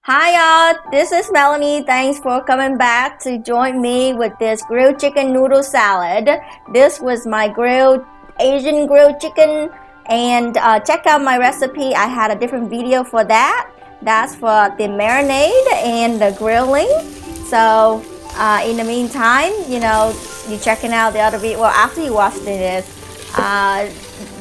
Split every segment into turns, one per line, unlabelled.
Hi y'all, this is Melanie. Thanks for coming back to join me with this grilled chicken noodle salad. This was my Asian grilled chicken, and check out my recipe. I had a different video for that. That's for the marinade and the grilling. So in the meantime, you're checking out the other video. Well, after you watch this,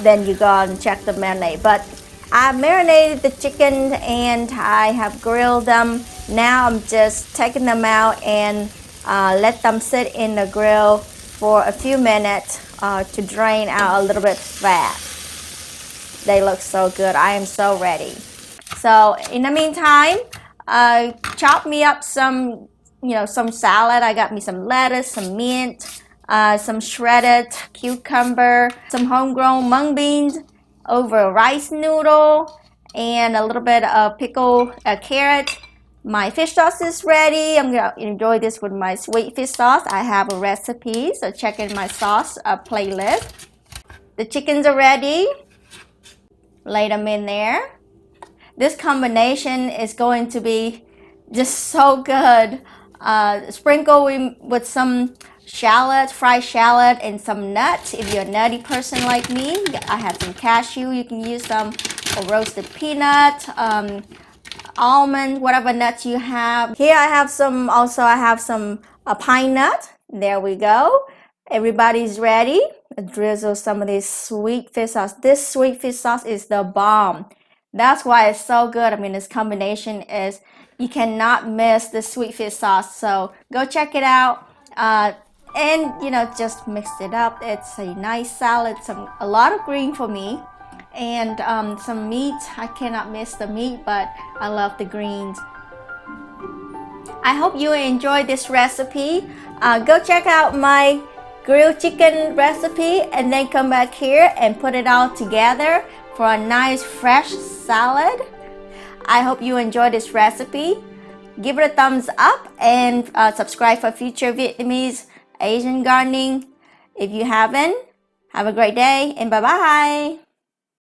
then you go and check the marinade. But I marinated the chicken and I have grilled them. Now I'm just taking them out and let them sit in the grill for a few minutes to drain out a little bit fat. They look so good. I am so ready. So in the meantime, chop me up some salad. I got me some lettuce, some mint, some shredded cucumber, some homegrown mung beans, over a rice noodle, and a little bit of pickled carrot. My fish sauce is ready. I'm gonna enjoy this with my sweet fish sauce. I have a recipe, so check in my sauce playlist. The chickens are ready. Lay them in there. This combination is going to be just so good. Sprinkle with some shallot, fried shallot, and some nuts. If you're a nutty person like me, I have some cashew. You can use some roasted peanut, almond, whatever nuts you have. Here I have some. Also, I have some pine nut. There we go. Everybody's ready. Drizzle some of this sweet fish sauce. This sweet fish sauce is the bomb. That's why it's so good. I mean, this combination is, you cannot miss the sweet fish sauce. So go check it out. And just mix it up. It's a nice salad, a lot of green for me, and some meat. I cannot miss the meat, but I love the greens. I hope you enjoyed this recipe. Go check out my grilled chicken recipe and then come back here and put it all together for a nice fresh salad. I hope you enjoyed this recipe. Give it a thumbs up and subscribe for future Vietnamese Asian gardening. If you haven't, have a great day and bye-bye.